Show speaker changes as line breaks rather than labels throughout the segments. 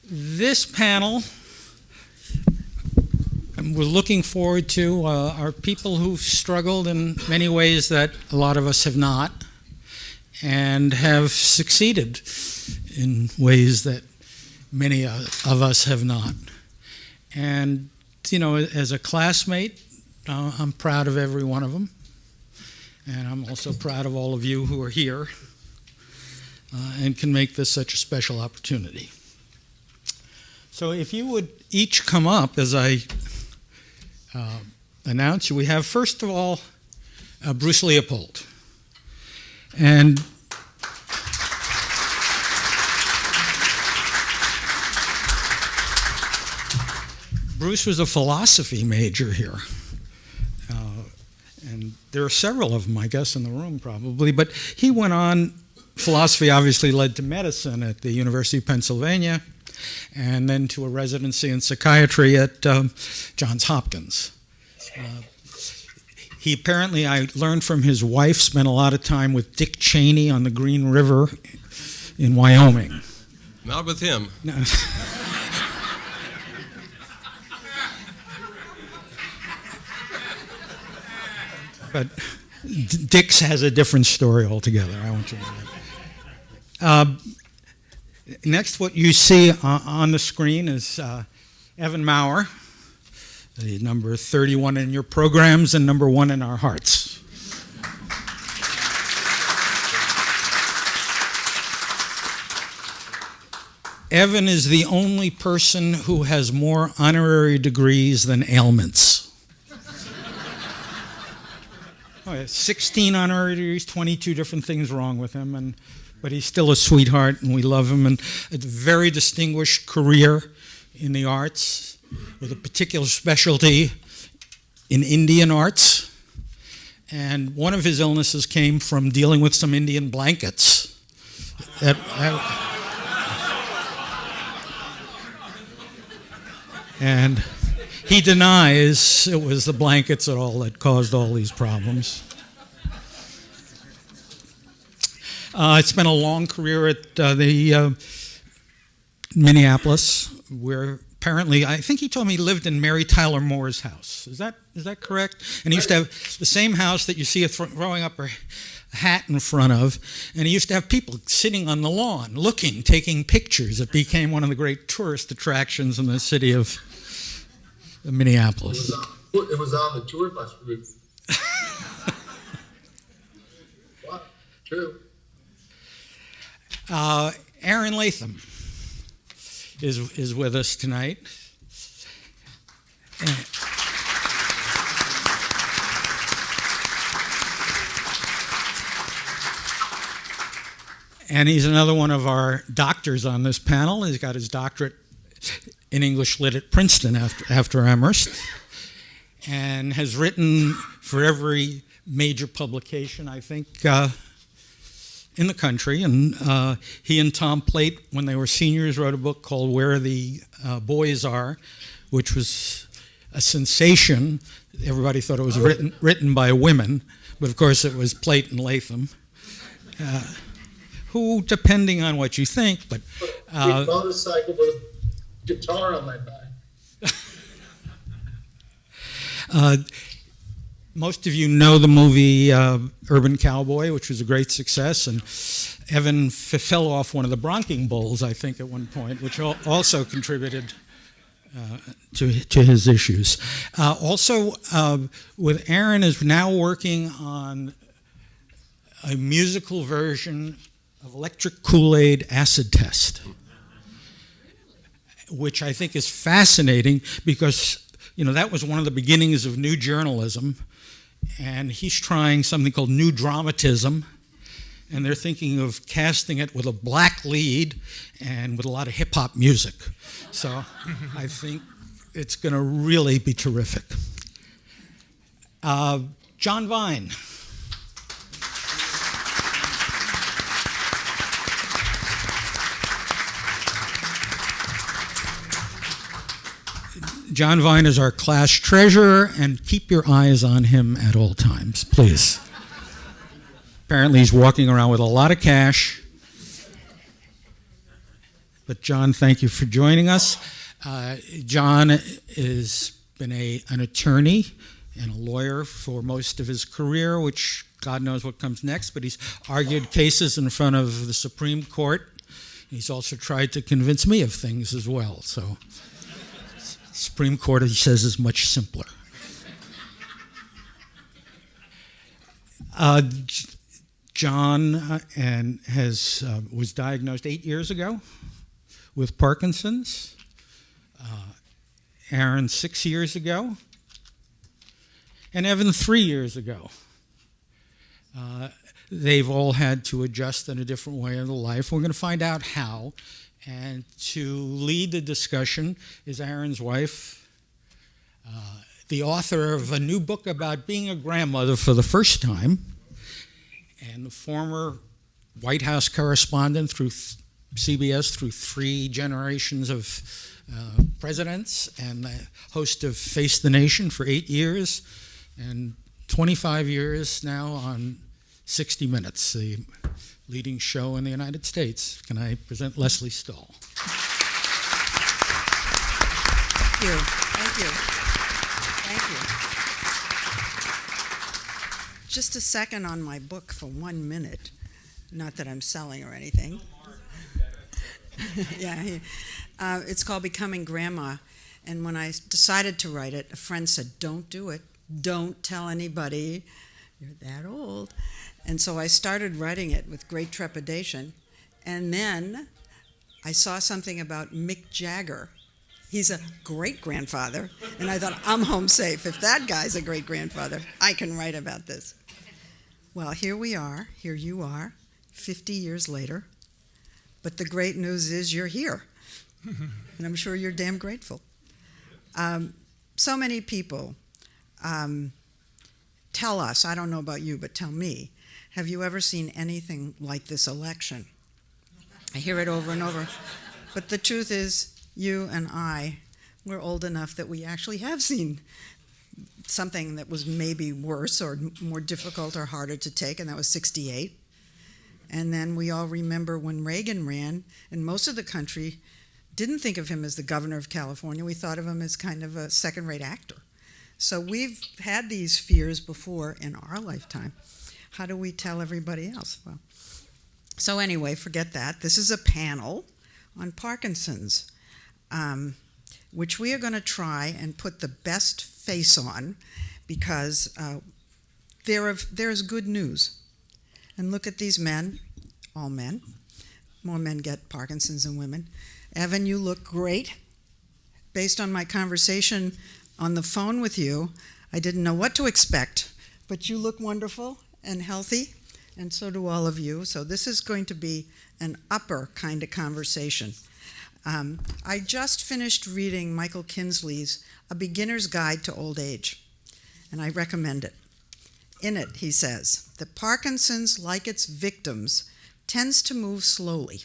This panel we're looking forward to are people who've struggled in many ways that a lot of us have not, and have succeeded in ways that many of us have not. And, you know, as a classmate, I'm proud of every one of them. And I'm also proud of all of you who are here and can make this such a special opportunity. So if you would each come up as I announce you, we have, first of all, Bruce Leopold. And Bruce was a philosophy major here. And there are several of them, I guess, in the room probably. But he went on, philosophy obviously led to medicine at the University of Pennsylvania, and then to a residency in psychiatry at Johns Hopkins. He apparently, I learned from his wife, spent a lot of time with Dick Cheney on the Green River in Wyoming.
Not with him.
No. But Dick's has a different story altogether. I want you to know. Next, what you see on the screen is Evan Maurer, the number 31 in your programs and number 1 in our hearts. Evan is the only person who has more honorary degrees than ailments. 16 honorary degrees, 22 different things wrong with him, but he's still a sweetheart, and we love him, and a very distinguished career in the arts, with a particular specialty in Indian arts. And one of his illnesses came from dealing with some Indian blankets. And he denies it was the blankets at all that caused all these problems. Spent a long career at the Minneapolis, where apparently, I think he told me he lived in Mary Tyler Moore's house. Is that correct? And he used to have the same house that you see her throwing up her hat in front of, and he used to have people sitting on the lawn, looking, taking pictures. It became one of the great tourist attractions in the city of Minneapolis.
It was on the tour bus route. Wow, true.
Aaron Latham is with us tonight. And he's another one of our doctors on this panel. He's got his doctorate in English Lit at Princeton after Amherst, and has written for every major publication, I think, in the country. And he and Tom Plate, when they were seniors, wrote a book called Where the Boys Are, which was a sensation. Everybody thought it was written by women, but of course it was Plate and Latham, who, depending on what you think, but...
motorcycle with a guitar on my back.
Most of you know the movie Urban Cowboy, which was a great success, and Evan fell off one of the bronching bowls, I think, at one point, which also contributed to his issues. Also, with Aaron is now working on a musical version of Electric Kool-Aid Acid Test, which I think is fascinating because, you know, that was one of the beginnings of new journalism, and he's trying something called new dramatism, and they're thinking of casting it with a black lead and with a lot of hip-hop music. So I think it's going to really be terrific. John Vine. John Vine is our class treasurer, and keep your eyes on him at all times, please. Apparently he's walking around with a lot of cash But John, thank you for joining us. John has been an attorney and a lawyer for most of his career, which God knows what comes next, but he's argued cases in front of the Supreme Court. He's also tried to convince me of things as well. So Supreme Court, he says, is much simpler. John was diagnosed 8 years ago with Parkinson's. Aaron 6 years ago. And Evan 3 years ago. They've all had to adjust in a different way in their life. We're going to find out how. And to lead the discussion is Aaron's wife, the author of a new book about being a grandmother for the first time, and the former White House correspondent through CBS through 3 generations of presidents, and the host of Face the Nation for 8 years, and 25 years now on 60 Minutes, the leading show in the United States. Can I present Lesley Stahl?
Thank you. Thank you. Thank you. Just a second on my book for 1 minute. Not that I'm selling or anything. Yeah, it's called Becoming Grandma. And when I decided to write it, a friend said, "Don't do it. Don't tell anybody. You're that old." And so I started writing it with great trepidation. And then I saw something about Mick Jagger. He's a great-grandfather. And I thought, I'm home safe. If that guy's a great-grandfather, I can write about this. Well, here we are. Here you are, 50 years later. But the great news is you're here. And I'm sure you're damn grateful. So many people tell us, I don't know about you, but tell me, have you ever seen anything like this election? I hear it over and over. But the truth is, you and I, we're old enough that we actually have seen something that was maybe worse or more difficult or harder to take, and that was 68. And then we all remember when Reagan ran, and most of the country didn't think of him as the governor of California. We thought of him as kind of a second-rate actor. So we've had these fears before in our lifetime. How do we tell everybody else? Well, so anyway, forget that. This is a panel on Parkinson's, which we are going to try and put the best face on, because there's good news. And look at these men, all men. More men get Parkinson's than women. Evan, you look great. Based on my conversation on the phone with you, I didn't know what to expect, but you look wonderful and healthy, and so do all of you. So this is going to be an upper kind of conversation. I just finished reading Michael Kinsley's A Beginner's Guide to Old Age, and I recommend it. In it, he says, that Parkinson's, like its victims, tends to move slowly.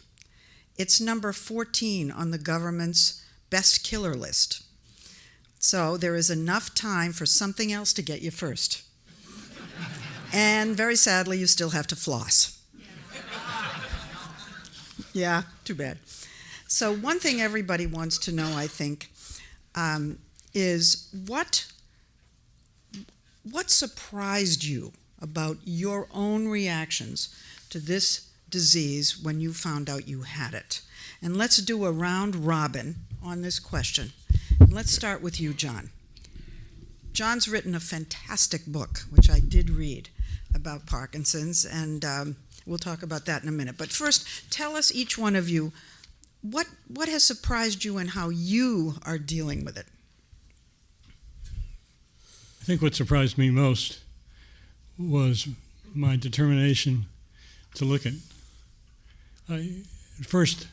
It's number 14 on the government's best killer list. So there is enough time for something else to get you first. And very sadly, you still have to floss. Yeah, too bad. So one thing everybody wants to know, I think, is what surprised you about your own reactions to this disease when you found out you had it? And let's do a round robin on this question. And let's start with you, John. John's written a fantastic book, which I did read, about Parkinson's, and we'll talk about that in a minute. But first, tell us, each one of you, what has surprised you and how you are dealing with it?
I think what surprised me most was my determination to look at. At first,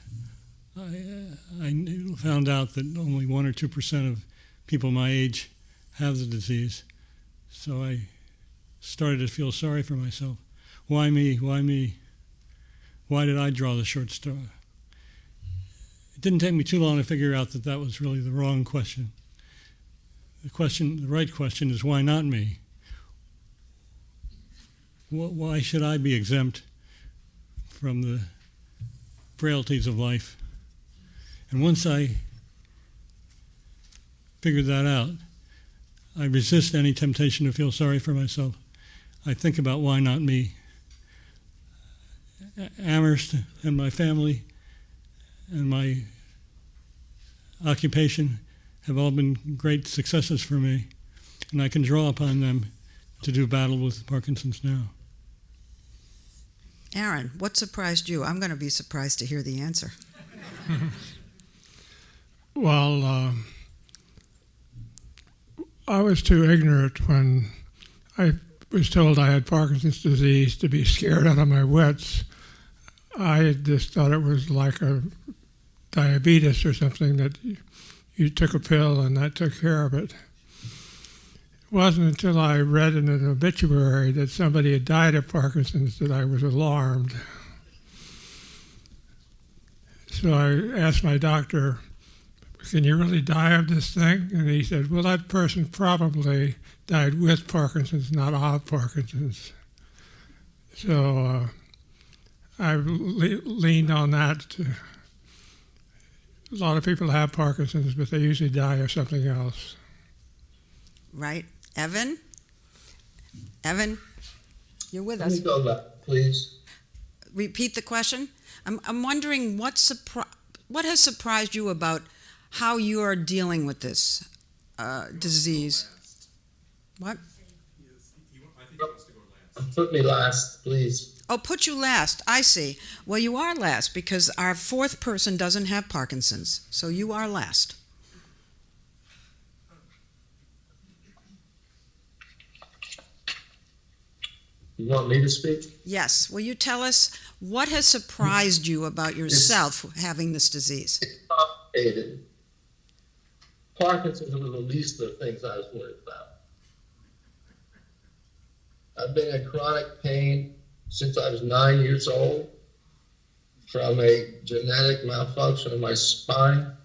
I found out that only 1 or 2% of people my age have the disease. So I started to feel sorry for myself. Why me? Why me? Why did I draw the short straw? It didn't take me too long to figure out that that was really the wrong question. The right question is, why not me? Why should I be exempt from the frailties of life? And once I figured that out, I resist any temptation to feel sorry for myself. I think about why not me. Amherst and my family and my occupation have all been great successes for me, and I can draw upon them to do battle with Parkinson's now.
Aaron, what surprised you? I'm going to be surprised to hear the answer.
Well, I was too ignorant when I was told I had Parkinson's disease to be scared out of my wits. I just thought it was like a diabetes or something, that you took a pill and that took care of it. It wasn't until I read in an obituary that somebody had died of Parkinson's that I was alarmed. So I asked my doctor, "Can you really die of this thing?" And he said, "Well, that person probably died with Parkinson's, not of Parkinson's." So I leaned on that. A lot of people have Parkinson's, but they usually die of something else.
Right? Evan? Evan, you're with
Let me
us.
go back, please.
Repeat the question. I'm wondering what has surprised you about how you are dealing with this disease. What?
Put me last, please.
Oh, put you last. I see. Well, you are last because our fourth person doesn't have Parkinson's, so you are last.
You want me to speak?
Yes. Will you tell us what has surprised you about yourself having this disease?
It's complicated. Parkinson's was the least of the things I was worried about. I've been in chronic pain since I was 9 years old from a genetic malfunction of my spine.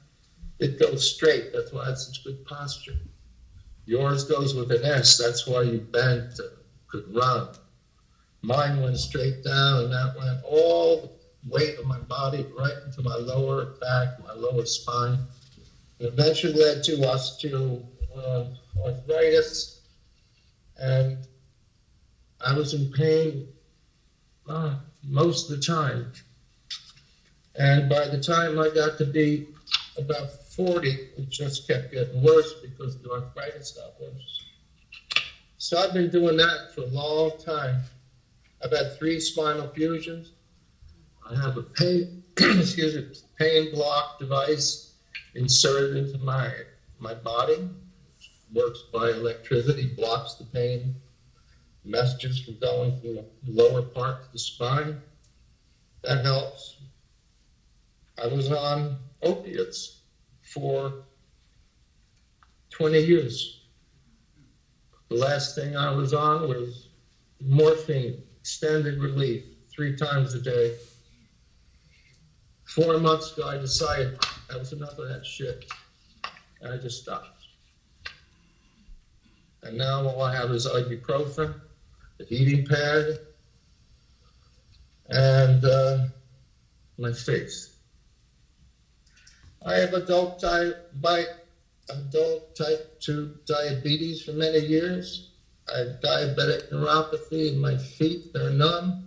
It goes straight. That's why it's such good posture. Yours goes with an S. That's why you bent and could run. Mine went straight down, and that went all the weight of my body right into my lower back, my lower spine. And eventually led to osteoarthritis, and I was in pain most of the time. And by the time I got to be about 40, it just kept getting worse because the arthritis got worse. So I've been doing that for a long time. I've had 3 spinal fusions. I have a pain block device inserted into my body. Works by electricity, blocks the pain messages from going from the lower part to the spine. That helps. I was on opiates for 20 years. The last thing I was on was morphine, extended relief, 3 times a day. 4 months ago, I decided that was enough of that shit, and I just stopped. And now all I have is ibuprofen, the heating pad, and my face. I have adult type 2 diabetes for many years. I have diabetic neuropathy in my feet, they're numb.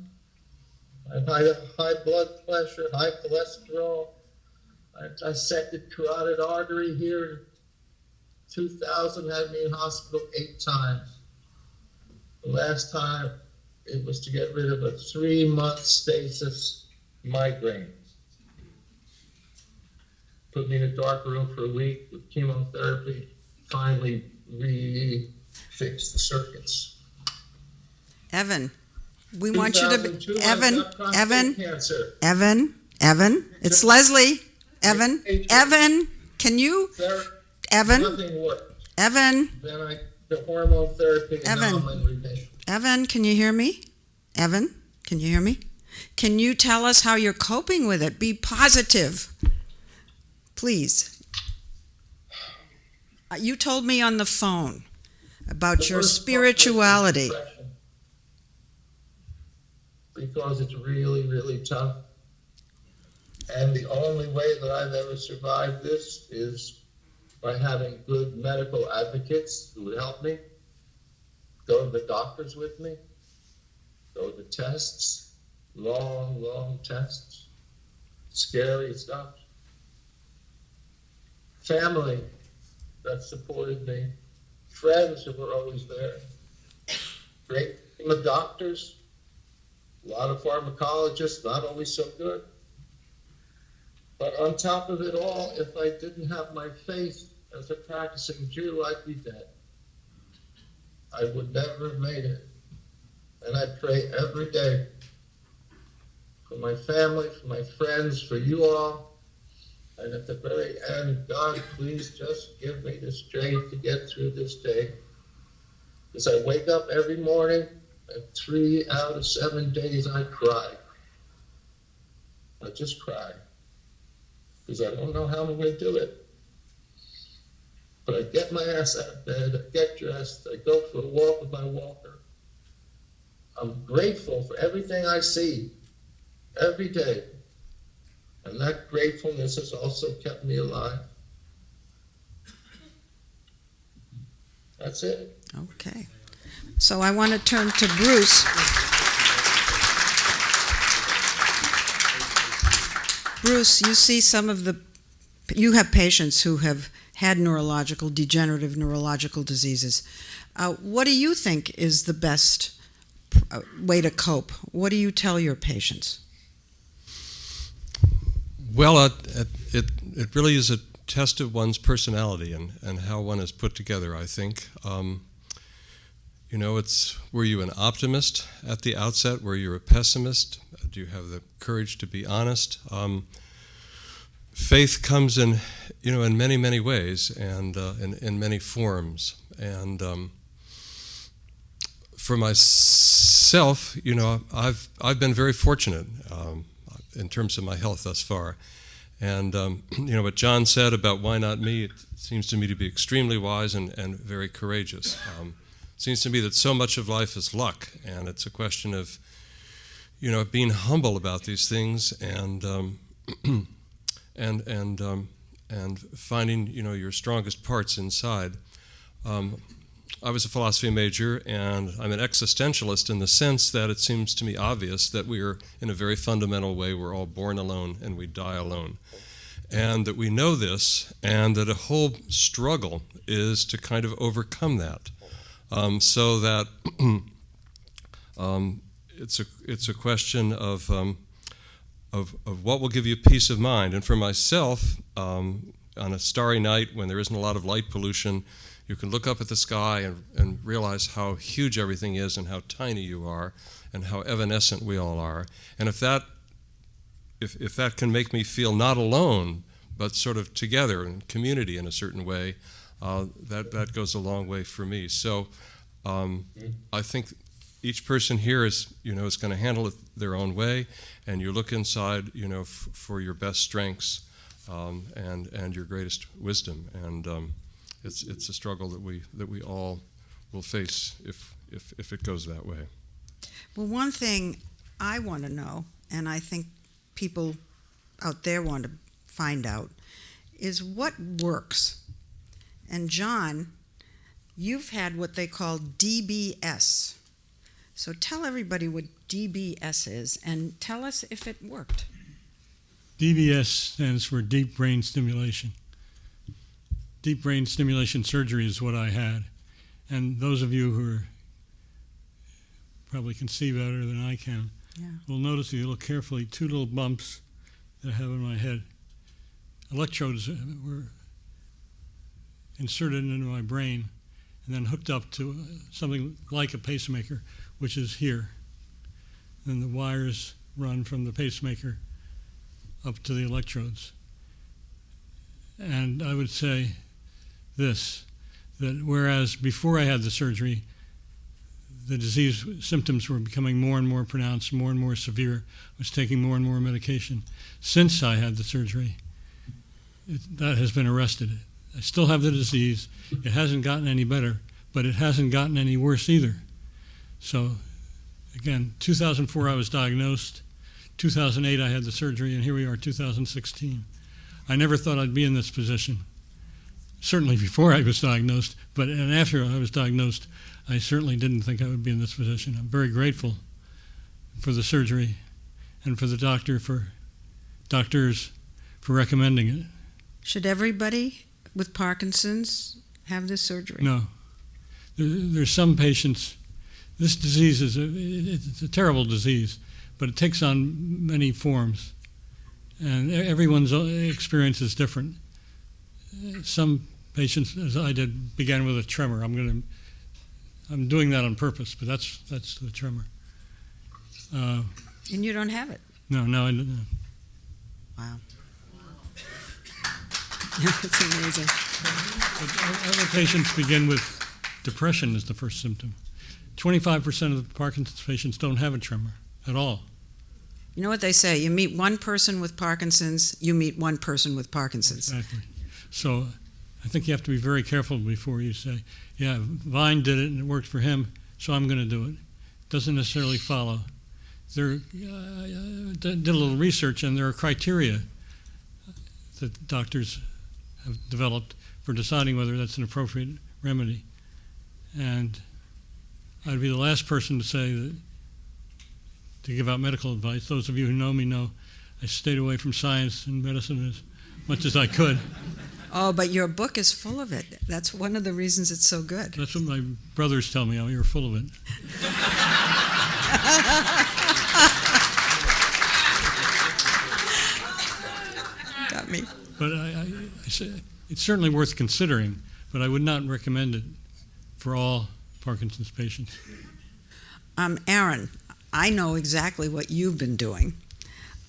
I have high blood pressure, high cholesterol. I have dissected carotid artery here. 2000 had me in hospital 8 times. The last time it was to get rid of a 3-month stasis migraine. Put me in a dark room for a week with chemotherapy, finally fixed the circuits.
Evan, we want you to be
2002, I
Evan,
got prostate
Evan,
cancer.
Evan. It's Lesley. Evan, can you? Evan,
Nothing worked.
Evan,
Then the hormone therapy, and now I'm in remission.
Evan, can you hear me? Evan, can you hear me? Can you tell us how you're coping with it? Be positive, please. You told me on the phone about
The
your
worst part
spirituality.
is depression. Because it's really, really tough. And the only way that I've ever survived this is by having good medical advocates who would help me, go to the doctors with me, go to tests, long tests, scary stuff. Family that supported me, friends who were always there, great team of doctors, a lot of pharmacologists, not always so good. But on top of it all, if I didn't have my faith as a practicing Jew, I'd be dead. I would never have made it. And I pray every day for my family, for my friends, for you all. And at the very end, God, please just give me the strength to get through this day. Because I wake up every morning, and 3 out of 7 days I cry. I just cry. Because I don't know how I'm going to do it. But I get my ass out of bed, I get dressed, I go for a walk with my walker. I'm grateful for everything I see every day. And that gratefulness has also kept me alive. That's it.
Okay. So I want to turn to Bruce. Bruce, you see you have patients who have had degenerative neurological diseases. What do you think is the best way to cope? What do you tell your patients?
Well, it really is a test of one's personality and how one is put together, I think. Were you an optimist at the outset? Were you a pessimist? Do you have the courage to be honest? Faith comes in many, many ways and in many forms. And for myself, I've been very fortunate in terms of my health thus far. And what John said about why not me, it seems to me to be extremely wise and very courageous. It seems to me that so much of life is luck, and it's a question of being humble about these things and finding your strongest parts inside. I was a philosophy major, and I'm an existentialist in the sense that it seems to me obvious that we are, in a very fundamental way, we're all born alone and we die alone. And that we know this, and that a whole struggle is to kind of overcome that. So that it's a question of what will give you peace of mind. And for myself, on a starry night when there isn't a lot of light pollution, you can look up at the sky and realize how huge everything is and how tiny you are and how evanescent we all are. And if that can make me feel not alone, but sort of together in community in a certain way, that goes a long way for me. So I think each person here is going to handle it their own way, and you look inside, for your best strengths and your greatest wisdom. And it's a struggle that we all will face if it goes that way.
Well, one thing I want to know, and I think people out there want to find out, is what works. And John, you've had what they call DBS. So tell everybody what DBS is and tell us if it worked.
DBS stands for deep brain stimulation. Deep brain stimulation surgery is what I had. And those of you who probably can see better than I can will notice, if you look carefully, 2 little bumps that I have in my head. Electrodes were inserted into my brain and then hooked up to something like a pacemaker, which is here. Then the wires run from the pacemaker up to the electrodes. And I would say this, that whereas before I had the surgery, the disease symptoms were becoming more and more pronounced, more and more severe. I was taking more and more medication. Since I had the surgery, that has been arrested. I still have the disease. It hasn't gotten any better, but it hasn't gotten any worse either. So, again, 2004 I was diagnosed. 2008 I had the surgery, and here we are, 2016. I never thought I'd be in this position. Certainly before I was diagnosed, and after I was diagnosed, I certainly didn't think I would be in this position. I'm very grateful for the surgery and for the doctors for recommending it.
Should everybody with Parkinson's have this surgery?
No. There's some patients, this disease it's a terrible disease, but it takes on many forms, and everyone's experience is different. Some patients, as I did, began with a tremor. I'm doing that on purpose, but that's the tremor.
And you don't have it?
No, I don't.
Wow. That's amazing.
But other patients begin with depression as the first symptom. 25% of the Parkinson's patients don't have a tremor at all.
You know what they say? You meet one person with Parkinson's, you meet one person with Parkinson's.
Exactly. So I think you have to be very careful before you say, yeah, Vine did it and it worked for him, so I'm going to do it. Doesn't necessarily follow. Did a little research, and there are criteria that doctors have developed for deciding whether that's an appropriate remedy. And I'd be the last person to say that, to give out medical advice. Those of you who know me know I stayed away from science and medicine as much as I could.
Oh, but your book is full of it. That's one of the reasons it's so good.
That's what my brothers tell me. Oh, you're full of it.
Got me.
But I say it's certainly worth considering, but I would not recommend it for all Parkinson's patients.
Aaron, I know exactly what you've been doing.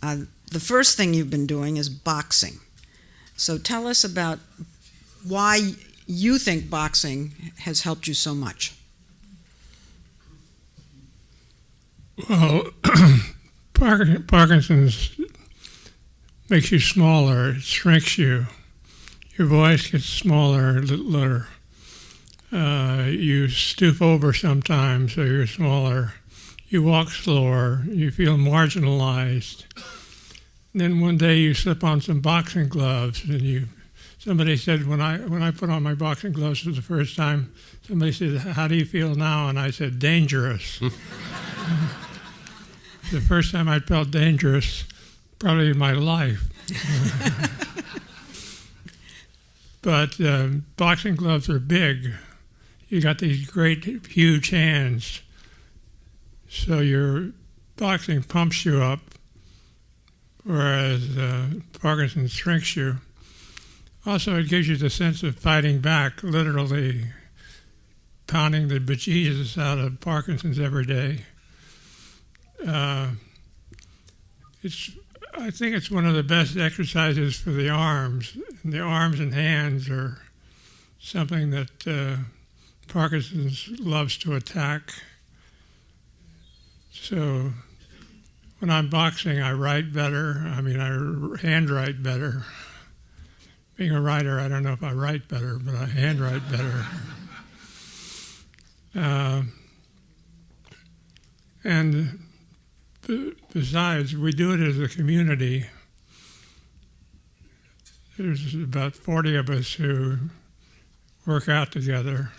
The first thing you've been doing is boxing. So tell us about why you think boxing has helped you so much.
Well, Parkinson's makes you smaller. It shrinks you. Your voice gets smaller, littler. You stoop over sometimes, so you're smaller. You walk slower. You feel marginalized. Then one day you slip on some boxing gloves, and somebody said, when I put on my boxing gloves for the first time, somebody said, "How do you feel now?" And I said, "Dangerous." The first time I felt dangerous, probably in my life. But boxing gloves are big. You got these great, huge hands. So your boxing pumps you up, whereas Parkinson's shrinks you. Also, it gives you the sense of fighting back, literally pounding the bejesus out of Parkinson's every day. I think it's one of the best exercises for the arms. And the arms and hands are something that Parkinson's loves to attack. So when I'm boxing, I write better. I handwrite better. Being a writer, I don't know if I write better, but I handwrite better. And besides, we do it as a community. There's about 40 of us who work out together.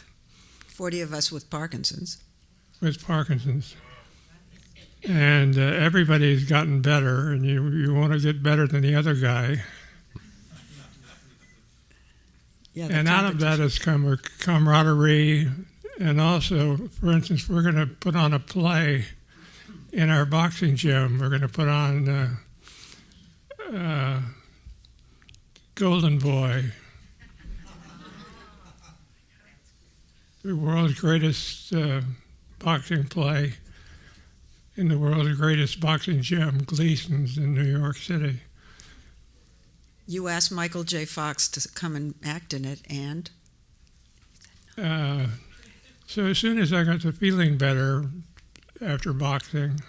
40 of us with Parkinson's.
With Parkinson's. And everybody's gotten better, and you want to get better than the other guy.
Yeah,
and out of that has come a camaraderie. And also, for instance, we're going to put on a play in our boxing gym. We're going to put on Golden Boy, the world's greatest boxing play in the world's greatest boxing gym, Gleason's in New York City.
You asked Michael J. Fox to come and act in it, and?
So as soon as I got to feeling better after boxing,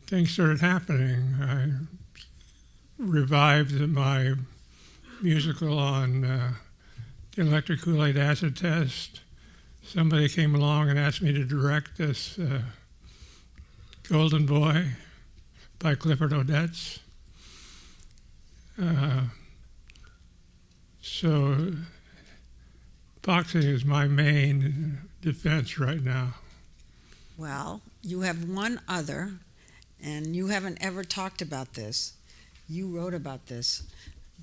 things started happening. I revived my musical on the electric Kool-Aid acid test. Somebody came along and asked me to direct this Golden Boy by Clifford Odets. So boxing is my main defense right now.
Well, you have one other, and you haven't ever talked about this. You wrote about this,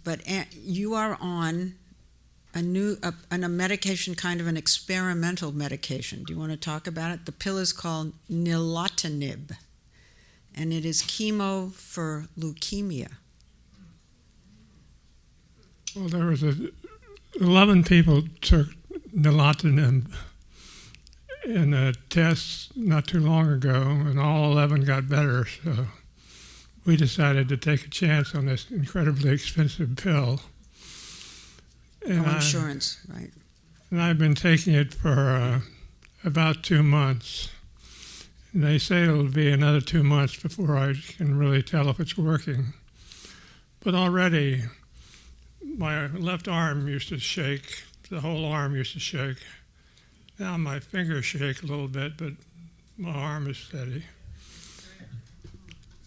but you are on a medication, kind of an experimental medication. Do you want to talk about it? The pill is called nilotinib, and it is chemo for leukemia.
Well, there was 11 people took nilotinib in a test not too long ago, and all 11 got better. So we decided to take a chance on this incredibly expensive pill. And
insurance, right?
And I've been taking it for about 2 months. And they say it'll be another 2 months before I can really tell if it's working. But already, my left arm used to shake. The whole arm used to shake. Now my fingers shake a little bit, but my arm is steady.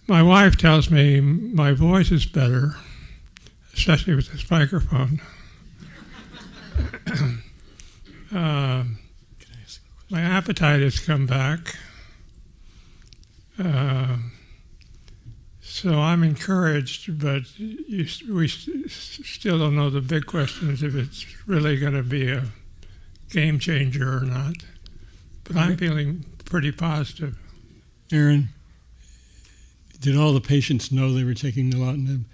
My wife tells me my voice is better, especially with this microphone. My appetite has come back. So I'm encouraged, but we still don't know. The big question is if it's really going to be a game changer or not. But I'm feeling pretty positive.
Aaron, did all the patients know they were taking nilotinib,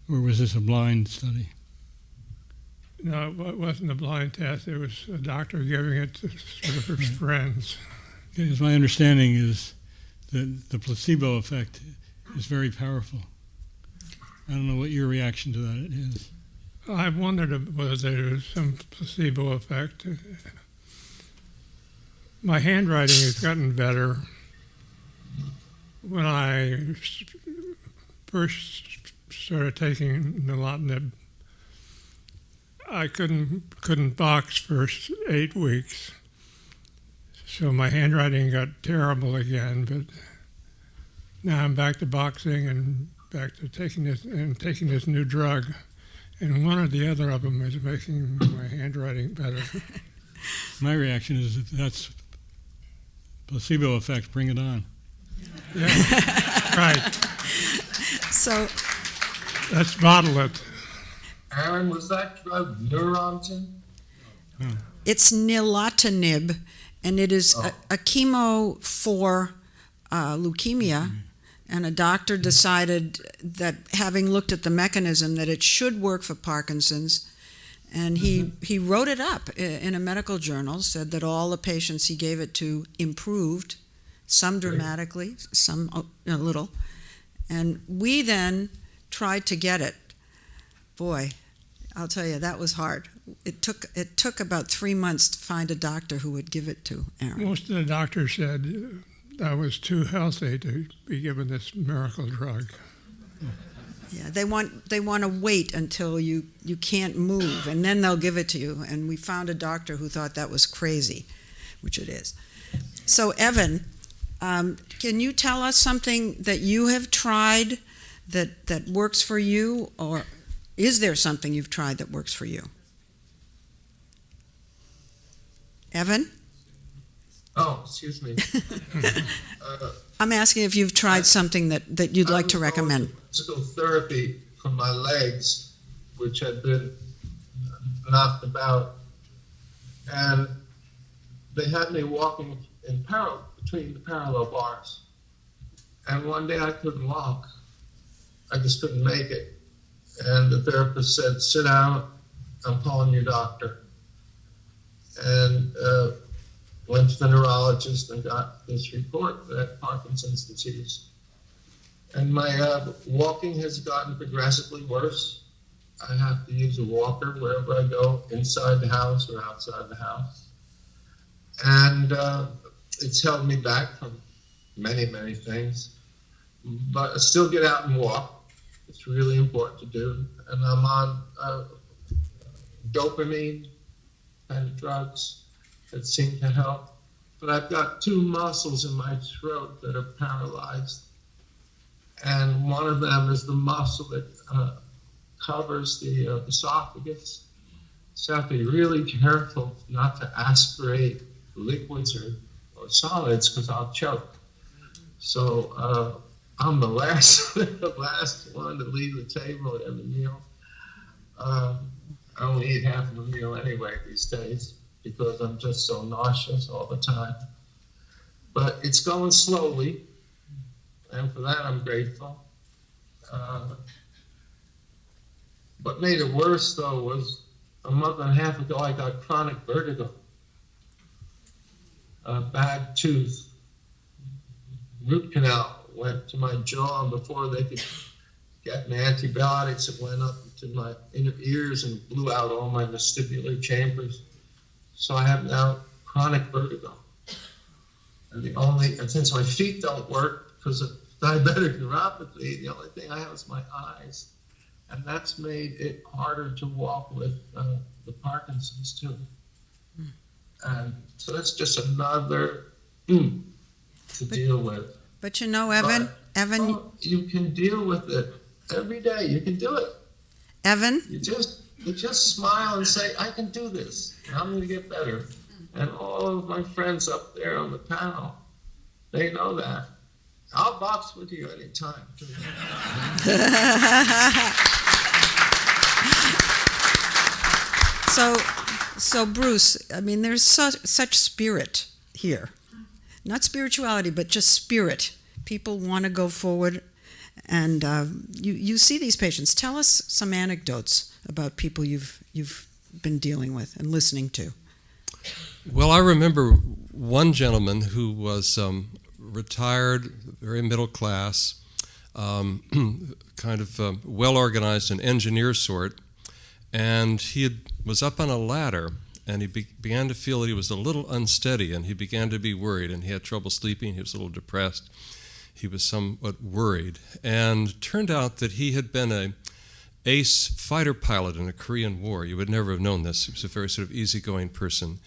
or was this a blind study?
No, it wasn't a blind test. It was a doctor giving it to sort of his friends.
Because my understanding is that the placebo effect is very powerful. I don't know what your reaction to that is.
I wondered whether there was some placebo effect. My handwriting has gotten better. When I first started taking nilotinib, I couldn't box for 8 weeks. So my handwriting got terrible again, but now I'm back to boxing and back to taking this new drug. And one or the other of them is making my handwriting better.
My reaction is if that's placebo effect, bring it on.
Yeah, right.
So
Let's bottle it.
Aaron, was that drug Neurontin?
it's nilotinib, and it is a chemo for leukemia. And a doctor decided that, having looked at the mechanism, that it should work for Parkinson's. And he wrote it up in a medical journal, said that all the patients he gave it to improved, some dramatically, some a little. And we then tried to get it. Boy, I'll tell you, that was hard. It took about 3 months to find a doctor who would give it to Aaron.
Most of the doctors said I was too healthy to be given this miracle drug.
Yeah, they want to wait until you can't move, and then they'll give it to you. And we found a doctor who thought that was crazy, which it is. So, Evan, can you tell us something that you have tried that works for you, or is there something you've tried that works for you? Evan?
Oh, excuse me.
I'm asking if you've tried something that you'd like to recommend.
Physical therapy for my legs, which had been knocked about, and they had me walking in between the parallel bars. And one day I couldn't walk. I just couldn't make it. And the therapist said, "Sit down, I'm calling your doctor." And went to the neurologist and got this report that I had Parkinson's disease. And my walking has gotten progressively worse. I have to use a walker wherever I go, inside the house or outside the house. And it's held me back from many, many things. But I still get out and walk. It's really important to do. And I'm on dopamine kind of drugs that seem to help. but I've got two muscles in my throat that are paralyzed. And one of them is the muscle that covers the esophagus. So I have to be really careful not to aspirate liquids or solids because I'll choke. So I'm the last one to leave the table at every meal. I only eat half of a meal anyway these days because I'm just so nauseous all the time. But it's going slowly, and for that I'm grateful. What made it worse, though, was a month and a half ago I got chronic vertigo, a bad tooth, root canal went to my jaw, and before they could get me antibiotics, it went up to my inner ears and blew out all my vestibular chambers. So I have now chronic vertigo. And since my feet don't work because of diabetic neuropathy, the only thing I have is my eyes. And that's made it harder to walk with the Parkinson's too. And so that's just another to deal with.
But you know, Evan,
Well, you can deal with it every day. You can do it.
Evan,
You just smile and say, I can do this. I'm going to get better. And all of my friends up there on the panel, they know that. I'll box with you anytime.
So Bruce, I mean, there's such spirit here. Not spirituality, but just spirit. People want to go forward, and you see these patients. Tell us some anecdotes about people you've been dealing with and listening to.
Well, I remember one gentleman who was retired, very middle class, kind of well-organized, an engineer sort, and was up on a ladder, and he began to feel that he was a little unsteady, and he began to be worried, and he had trouble sleeping. He was a little depressed. He was somewhat worried, and turned out that he had been an ace fighter pilot in the Korean War. You would never have known this. He was a very sort of easygoing person.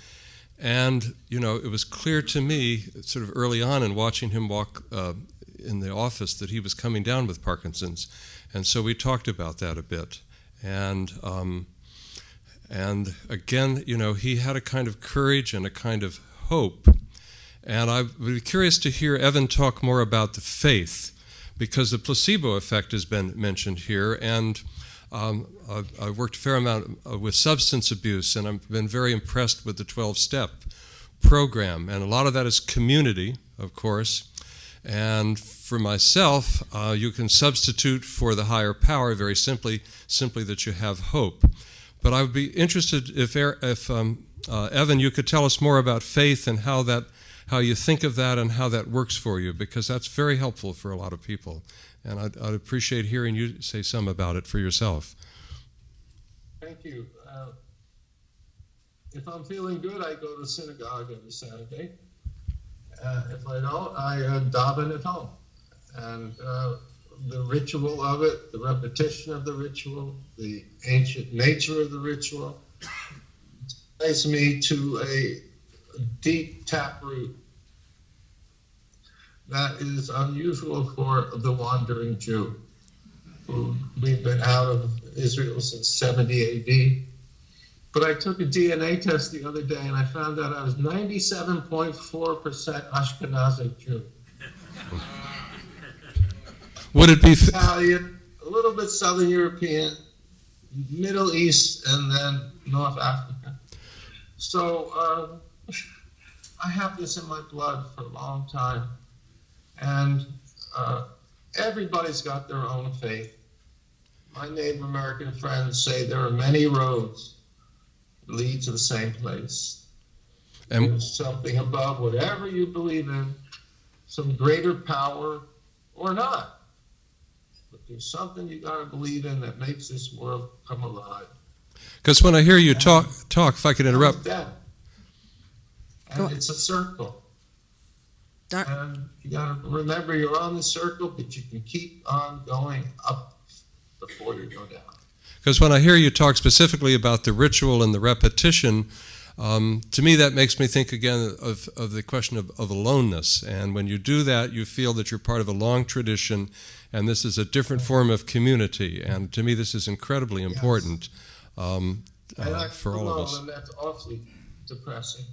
And, it was clear to me sort of early on in watching him walk in the office that he was coming down with Parkinson's. And so we talked about that a bit. And again, he had a kind of courage and a kind of hope. And I would be curious to hear Evan talk more about the faith, because the placebo effect has been mentioned here. And I worked a fair amount with substance abuse, and I've been very impressed with the 12-step program. And a lot of that is community, of course. And for myself, you can substitute for the higher power very simply that you have hope. But I would be interested if Evan, you could tell us more about faith and how you think of that and how that works for you, because that's very helpful for a lot of people. And I'd appreciate hearing you say some about it for yourself.
Thank you. If I'm feeling good, I go to synagogue every Saturday. If I don't, I daven at home. And the ritual of it, the repetition of the ritual, the ancient nature of the ritual, ties me to a deep taproot that is unusual for the wandering Jew. We've been out of Israel since 70 AD. But I took a DNA test the other day and I found out I was 97.4% Ashkenazic Jew.
Would it be
Italian, a little bit Southern European, Middle East, and then North Africa. So I have this in my blood for a long time. And everybody's got their own faith. My Native American friends say there are many roads that lead to the same place. There's something above whatever you believe in, some greater power or not. But there's something you got to believe in that makes this world come alive.
Because when I hear you talk, if I could interrupt.
And it's a circle. And you got to remember you're on the circle, but you can keep on going up before you go down.
Because when I hear you talk specifically about the ritual and the repetition, To me, that makes me think again of the question of aloneness. And when you do that, you feel that you're part of a long tradition, and this is a different form of community. And to me, this is incredibly important for all of us.
And that's awfully depressing.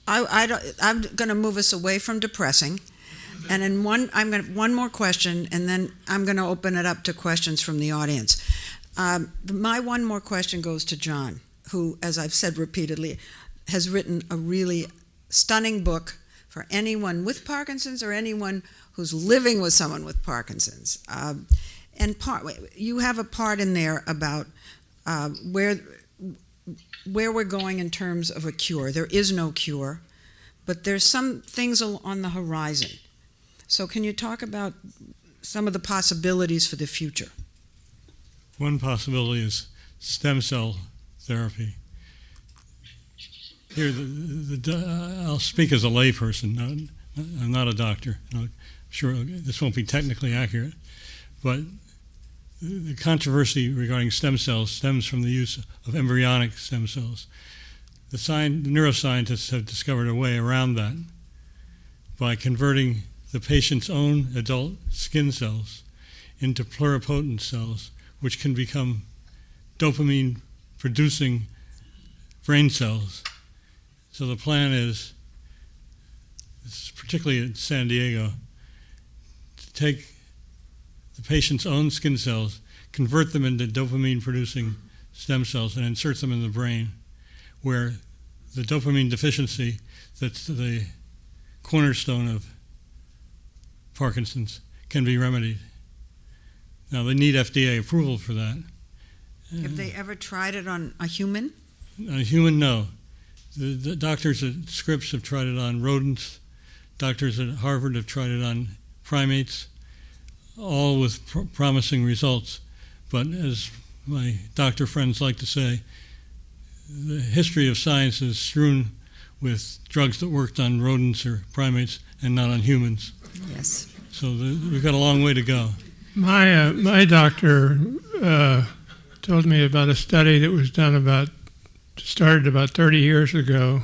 I'm going to move us away from depressing. And in one more question, and then I'm going to open it up to questions from the audience. My one more question goes to John, who, as I've said repeatedly, has written a really stunning book for anyone with Parkinson's or anyone who's living with someone with Parkinson's. You have a part in there about where we're going in terms of a cure. There is no cure, but there's some things on the horizon. So can you talk about some of the possibilities for the future?
One possibility is stem cell therapy. Here, I'll speak as a layperson. I'm not a doctor. I'm sure this won't be technically accurate, but the controversy regarding stem cells stems from the use of embryonic stem cells. The neuroscientists have discovered a way around that by converting the patient's own adult skin cells into pluripotent cells, which can become dopamine-producing brain cells. So the plan is, particularly in San Diego, to take the patient's own skin cells, convert them into dopamine-producing stem cells, and insert them in the brain, where the dopamine deficiency, that's the cornerstone of Parkinson's, can be remedied. Now, they need FDA approval for that.
Have they ever tried it on a human?
A human, no. The doctors at Scripps have tried it on rodents. Doctors at Harvard have tried it on primates, all with promising results. But as my doctor friends like to say, the history of science is strewn with drugs that worked on rodents or primates and not on humans.
Yes.
So we've got a long way to go.
My doctor told me about a study that was started about 30 years ago,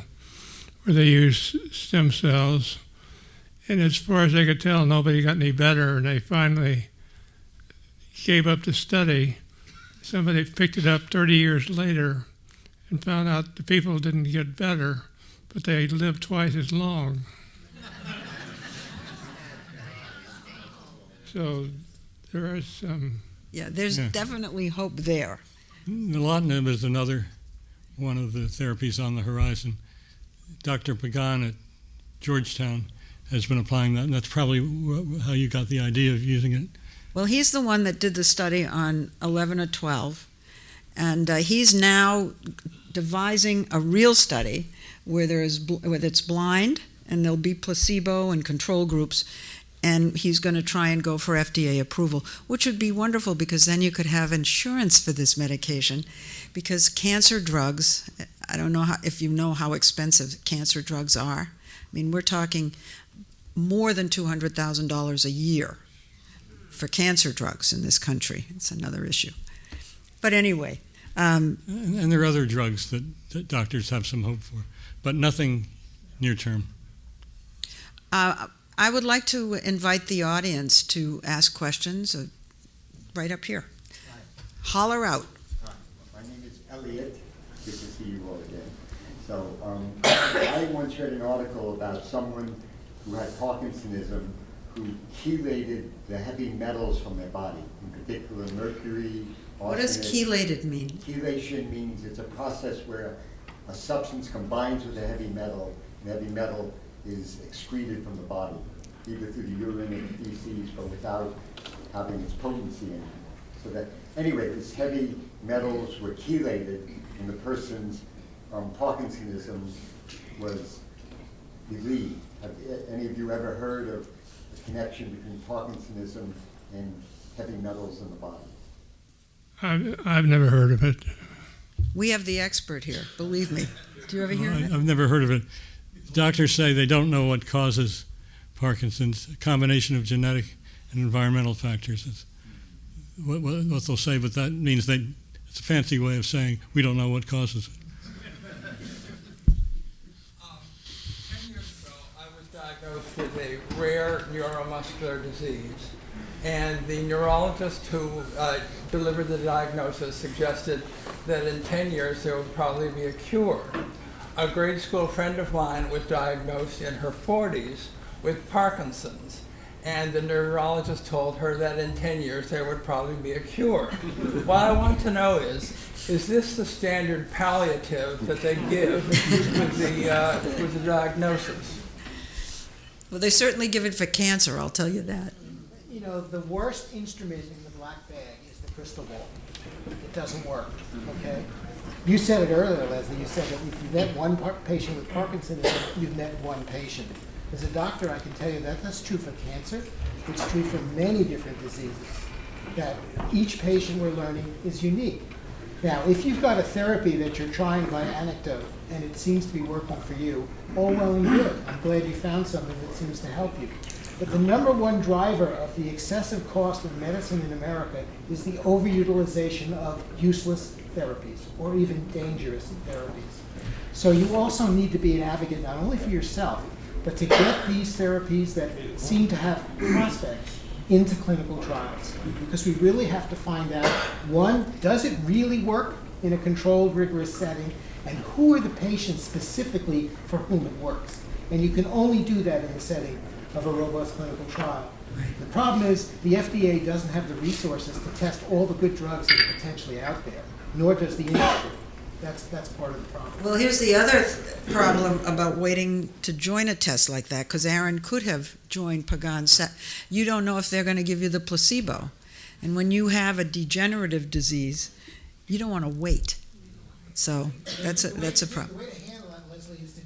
where they used stem cells, and as far as they could tell, nobody got any better, and they finally gave up the study. Somebody picked it up 30 years later and found out the people didn't get better, but they lived twice as long. So there is some...
Yeah, there's definitely hope there.
Nilotinib is another one of the therapies on the horizon. Dr. Pagan at Georgetown has been applying that, and that's probably how you got the idea of using it.
Well, he's the one that did the study on 11 or 12, and he's now devising a real study where it's blind, and there'll be placebo and control groups, and he's going to try and go for FDA approval, which would be wonderful because then you could have insurance for this medication, because cancer drugs, I don't know if you know how expensive cancer drugs are. I mean, we're talking more than $200,000 a year for cancer drugs in this country. It's another issue. But anyway.
And there are other drugs that doctors have some hope for, but nothing near term.
I would like to invite the audience to ask questions right up here.
Hi.
Holler out.
Hi. My name is Elliot. Good to see you all again. So I once read an article about someone who had Parkinsonism who chelated the heavy metals from their body, in particular mercury, arsenic.
What does chelated mean?
Chelation means it's a process where a substance combines with a heavy metal, and heavy metal is excreted from the body, either through the urine or the feces, but without having its potency in it. So that, anyway, these heavy metals were chelated, and the person's Parkinsonism was relieved. Have any of you ever heard of the connection between Parkinsonism and heavy metals in the body?
I've never heard of it.
We have the expert here, believe me. Do you ever hear of it?
I've never heard of it. Doctors say they don't know what causes Parkinson's, a combination of genetic and environmental factors. It's what they'll say, but that means it's a fancy way of saying we don't know what causes it.
with a rare neuromuscular disease. And the neurologist who delivered the diagnosis suggested that in 10 years there would probably be a cure. A grade school friend of mine was diagnosed in her 40s with Parkinson's. And the neurologist told her that in 10 years there would probably be a cure. What I want to know is this the standard palliative that they give with the diagnosis?
Well, they certainly give it for cancer, I'll tell you that.
You know, the worst instrument in the black bag is the crystal ball. It doesn't work, okay? You said it earlier, Lesley. You said that if you met one patient with Parkinson's, you've met one patient. As a doctor, I can tell you that that's true for cancer. It's true for many different diseases, that each patient we're learning is unique. Now, if you've got a therapy that you're trying by anecdote and it seems to be working for you, all well and good. I'm glad you found something that seems to help you. But the number one driver of the excessive cost of medicine in America is the overutilization of useless therapies or even dangerous therapies. So you also need to be an advocate not only for yourself, but to get these therapies that seem to have prospects into clinical trials. Because we really have to find out, one, does it really work in a controlled, rigorous setting? And who are the patients specifically for whom it works? And you can only do that in the setting of a robust clinical trial. The problem is the FDA doesn't have the resources to test all the good drugs that are potentially out there, nor does the industry. That's part of the problem.
Well, here's the other problem about waiting to join a test like that, because Aaron could have joined Pagan's. You don't know if they're going to give you the placebo. And when you have a degenerative disease, you don't want to wait. So that's a problem.
The way to handle that, Lesley, is to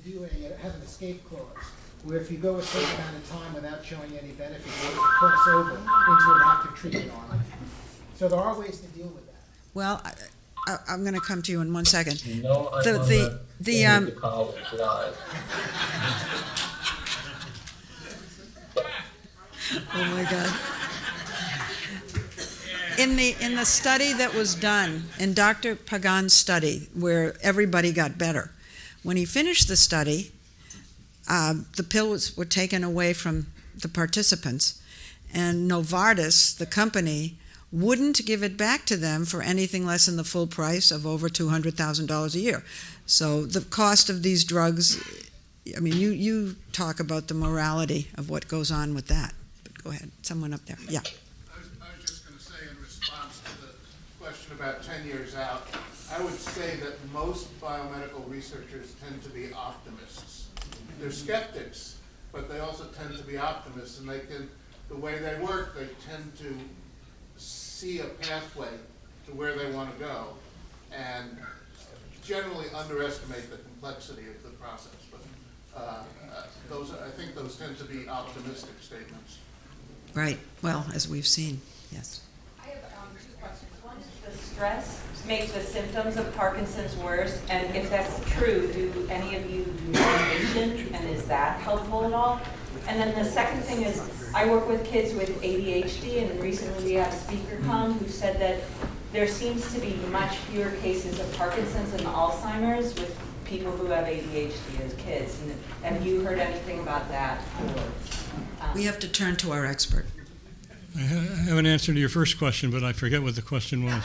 have an escape clause, where if you go a certain amount of time without showing any benefit, you cross over into an active treatment arm. So there are ways to deal with that.
Well, I'm going to come to you in 1 second.
You know, I'm on the college live.
Oh my God. In the study that was done, in Dr. Pagan's study, where everybody got better, when he finished the study, the pills were taken away from the participants, and Novartis, the company, wouldn't give it back to them for anything less than the full price of over $200,000 a year. So the cost of these drugs, I mean, you talk about the morality of what goes on with that. But go ahead, someone up there. Yeah.
I was just going to say in response to the question about 10 years out, I would say that most biomedical researchers tend to be optimists. They're skeptics, but they also tend to be optimists, and the way they work, they tend to see a pathway to where they want to go, and generally underestimate the complexity of the process. But I think those tend to be optimistic statements.
Right. Well, as we've seen, yes.
I have 2 questions. One is, does stress make the symptoms of Parkinson's worse? And if that's true, do any of you do meditation? And is that helpful at all? And then the second thing is, I work with kids with ADHD, and recently we had a speaker come who said that there seems to be much fewer cases of Parkinson's and Alzheimer's with people who have ADHD as kids. And have you heard anything about that?
We have to turn to our expert.
I have an answer to your first question, but I forget what the question was.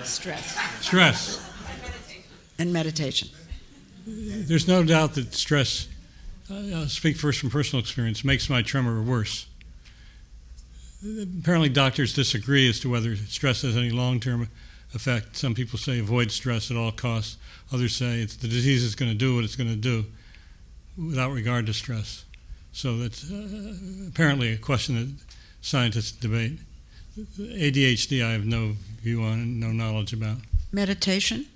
Stress.
Stress.
And meditation.
There's no doubt that stress, I'll speak first from personal experience, makes my tremor worse. Apparently doctors disagree as to whether stress has any long-term effect. Some people say avoid stress at all costs. Others say it's the disease is going to do what it's going to do without regard to stress. So that's apparently a question that scientists debate. ADHD I have no view on and no knowledge about.
Meditation?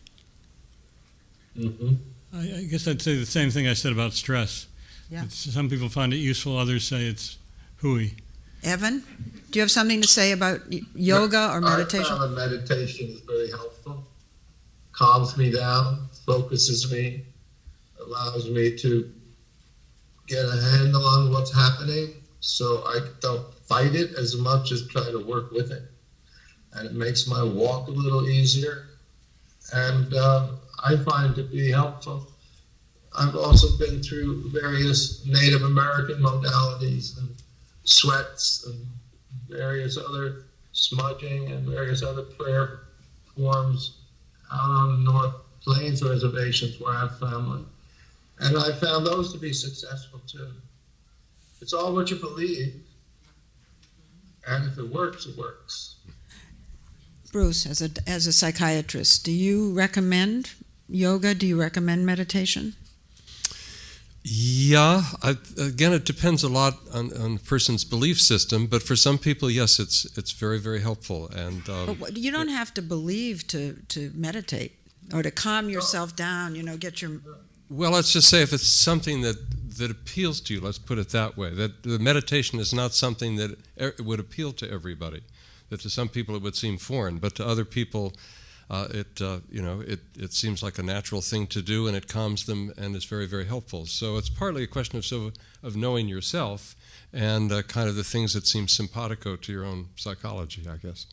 Mm-hmm.
I guess I'd say the same thing I said about stress.
Yeah.
Some people find it useful, others say it's hooey.
Evan, do you have something to say about yoga or meditation?
I found that meditation is very helpful. Calms me down, focuses me, allows me to get a handle on what's happening, so I don't fight it as much as try to work with it. And it makes my walk a little easier. And I find it to be helpful. I've also been through various Native American modalities and sweats and various other smudging and various other prayer forms out on the North Plains reservations where I have family. And I found those to be successful too. It's all what you believe. And if it works, it works.
Bruce, as a psychiatrist, do you recommend yoga? Do you recommend meditation?
Yeah, again, it depends a lot on the person's belief system, but for some people, yes, it's very, very helpful. And
But you don't have to believe to meditate or to calm yourself down, get your...
Well, let's just say if it's something that appeals to you, let's put it that way, that the meditation is not something that would appeal to everybody, that to some people it would seem foreign, but to other people it seems like a natural thing to do, and it calms them and is very, very helpful. So it's partly a question of knowing yourself and kind of the things that seem simpatico to your own psychology, I guess.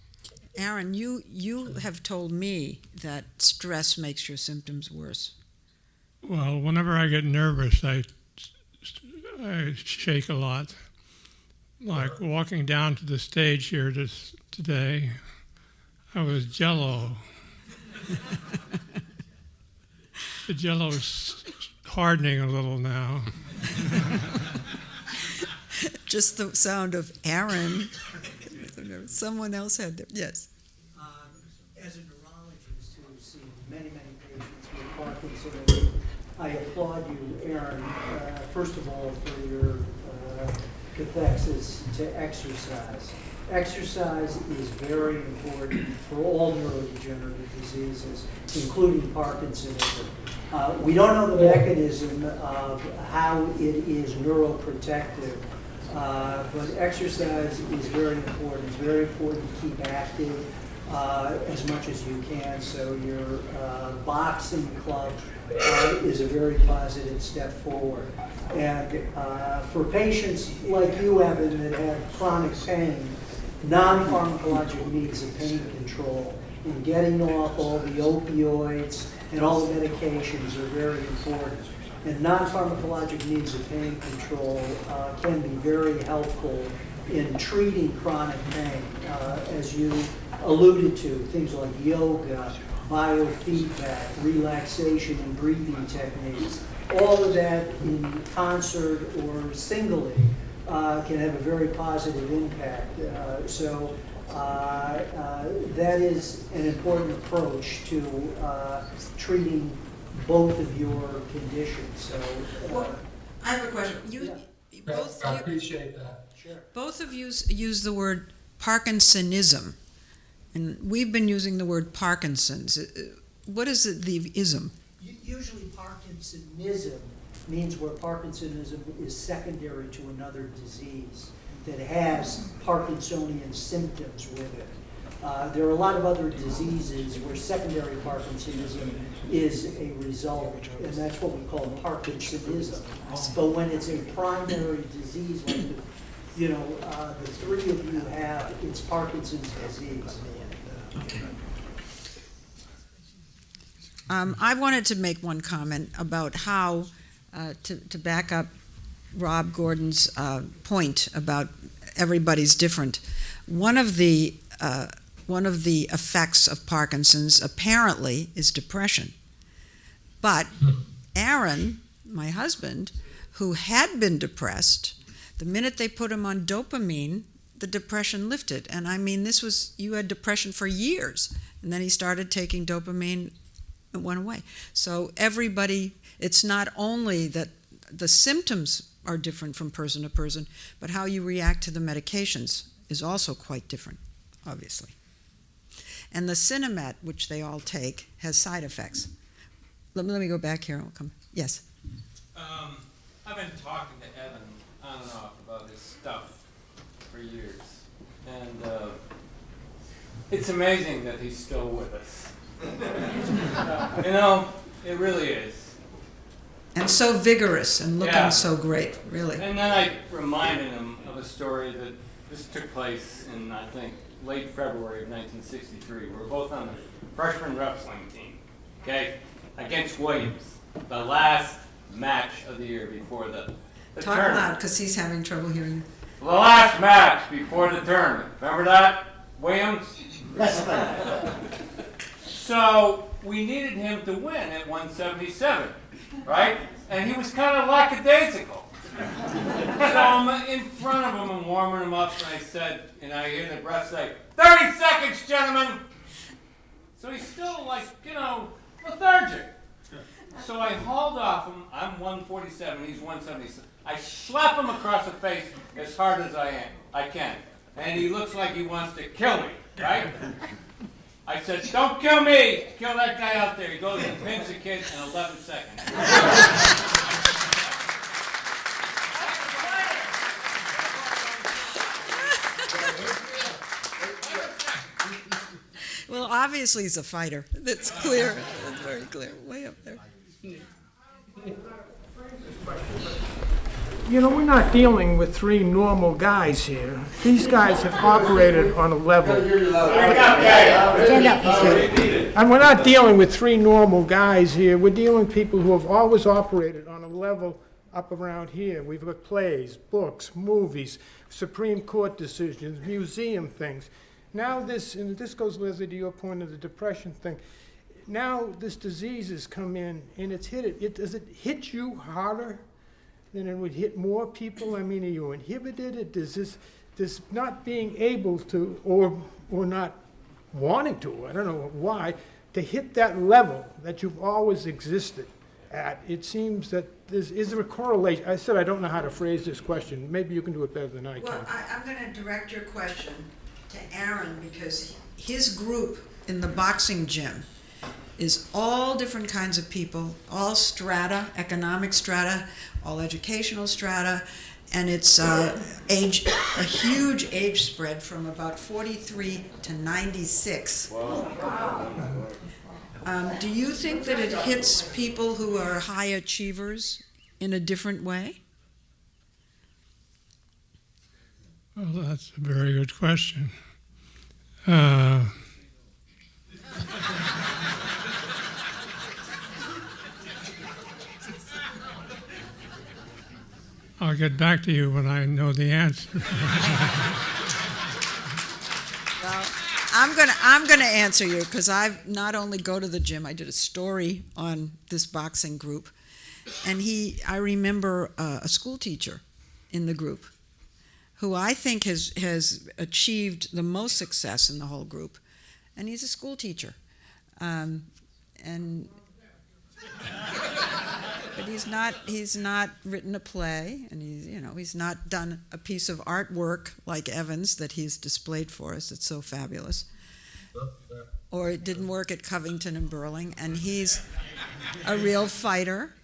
Aaron, you have told me that stress makes your symptoms worse.
Well, whenever I get nervous, I shake a lot. Like walking down to the stage here today, I was jello. The jello is hardening a little now.
Just the sound of Aaron. Someone else had that. Yes.
As a neurologist who's seen many, many patients with Parkinson's, I applaud you, Aaron, first of all, for your cathexis to exercise. Exercise is very important for all neurodegenerative diseases, including Parkinsonism. We don't know the mechanism of how it is neuroprotective, but exercise is very important. It's very important to keep active as much as you can. So your boxing club is a very positive step forward. And for patients like you, Evan, that have chronic pain, non-pharmacologic needs of pain control and getting off all the opioids and all the medications are very important. And non-pharmacologic needs of pain control can be very helpful in treating chronic pain, as you alluded to, things like yoga, biofeedback, relaxation and breathing techniques. All of that in concert or singly can have a very positive impact. So that is an important approach to treating both of your conditions. So,
I have a question.
I appreciate that.
Sure.
Both of you use the word Parkinsonism, and we've been using the word Parkinson's. What is the ism?
Usually Parkinsonism means where Parkinsonism is secondary to another disease that has Parkinsonian symptoms with it. There are a lot of other diseases where secondary Parkinsonism is a result, and that's what we call Parkinsonism. But when it's a primary disease like the three of you have, it's Parkinson's disease.
I wanted to make one comment about how, to back up Rob Gordon's point about everybody's different. One of the effects of Parkinson's apparently is depression. But Aaron, my husband, who had been depressed, the minute they put him on dopamine, the depression lifted. And I mean, you had depression for years, and then he started taking dopamine, it went away. So everybody, it's not only that the symptoms are different from person to person, but how you react to the medications is also quite different, obviously. And the Cinemat, which they all take, has side effects. Let me go back here. I'll come. Yes.
I've been talking to Evan on and off about his stuff for years, and it's amazing that he's still with us. It really is.
And so vigorous and looking so great, really.
And then I reminded him of a story that this took place in, I think, late February of 1963. We were both on the freshman wrestling team, okay, against Williams, the last match of the year before the
Talk
tournament.
loud, because he's having trouble hearing.
The last match before the tournament. Remember that, Williams? So we needed him to win at 177, right? And he was kind of lackadaisical. So I'm in front of him and warming him up, and I said, and I hear the ref say, 30 seconds, gentlemen! So he's still like, lethargic. So I hauled off him. I'm 147, he's 177. I slap him across the face as hard as I can. And he looks like he wants to kill me, right? I said, don't kill me! Kill that guy out there. He goes and pins the kid in 11 seconds.
Well, obviously he's a fighter. That's clear. That's very clear. Way up there.
You know, we're not dealing with three normal guys here. These guys have operated on a level.
Stand up,
And we're not dealing with three normal guys here. We're dealing with people who have always operated on a level up around here. We've got plays, books, movies, Supreme Court decisions, museum things. Now and this goes, Lesley, to your point of the depression thing. Now this disease has come in and it's hit it. Does it hit you harder than it would hit more people? I mean, are you inhibited? Does this not being able to, or not wanting to, I don't know why, to hit that level that you've always existed at? It seems that is there a correlation? I said I don't know how to phrase this question. Maybe you can do it better than I can.
Well, I'm going to direct your question to Aaron, because his group in the boxing gym is all different kinds of people, all strata, economic strata, all educational strata, and it's a huge age spread from about 43 to 96. Do you think that it hits people who are high achievers in a different way?
Well, that's a very good question. I'll get back to you when I know the answer.
Well, I'm gonna answer you, because I've not only go to the gym. I did a story on this boxing group, and I remember a school teacher in the group who I think has achieved the most success in the whole group, and he's a school teacher, but he's not written a play, and he's not done a piece of artwork like Evans that he's displayed for us. It's so fabulous. Or it didn't work at Covington and Burling, and he's a real fighter.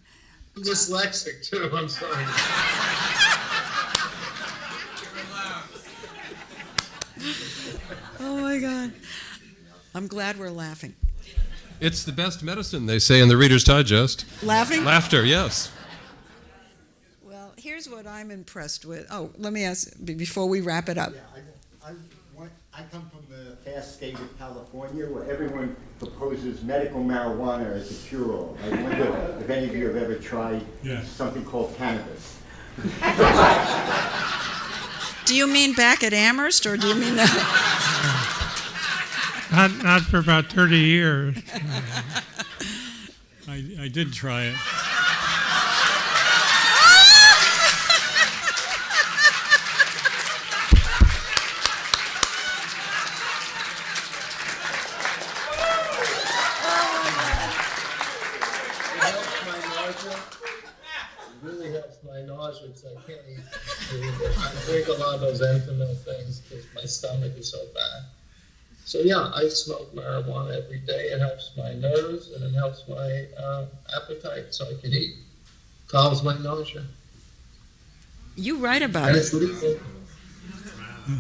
I'm dyslexic too, I'm sorry.
Oh my God. I'm glad we're laughing.
It's the best medicine, they say in the Reader's Digest.
Laughing?
Laughter, yes.
Well, here's what I'm impressed with. Oh, let me ask, before we wrap it up.
Yeah, I come from the fast state of California, where everyone proposes medical marijuana as a cure-all. I wonder if any of you have ever tried something called cannabis.
Do you mean back at Amherst, or do you mean
Not for about 30 years.
I did try it.
I can't eat food. I drink a lot of those Enfamil things because my stomach is so bad. So yeah, I smoke marijuana every day. It helps my nerves and it helps my appetite, so I can eat. Calms my nausea.
You write about
And
it.
it's legal.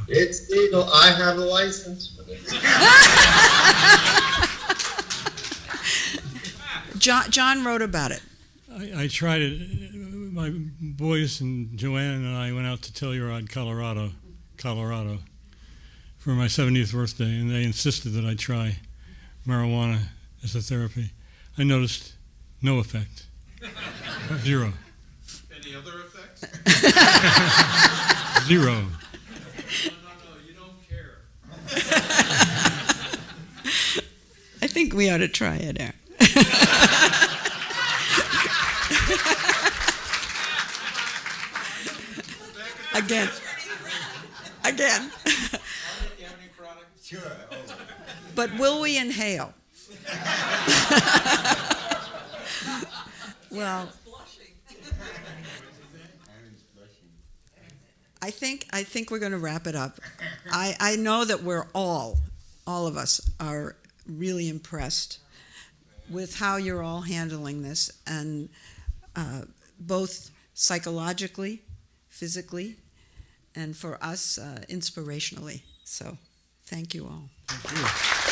It's legal. I have a license for this.
John wrote about it.
I tried it. My boys and Joanne and I went out to Telluride, Colorado, for my 70th birthday, and they insisted that I try marijuana as a therapy. I noticed no effect. 0.
Any other effects?
0.
No, you don't care.
I think we ought to try it, Aaron. Again. But will we inhale? Well, I think we're going to wrap it up. I know that we're all of us are really impressed with how you're all handling this, and both psychologically, physically, and for us, inspirationally. So, thank you all.
Thank you.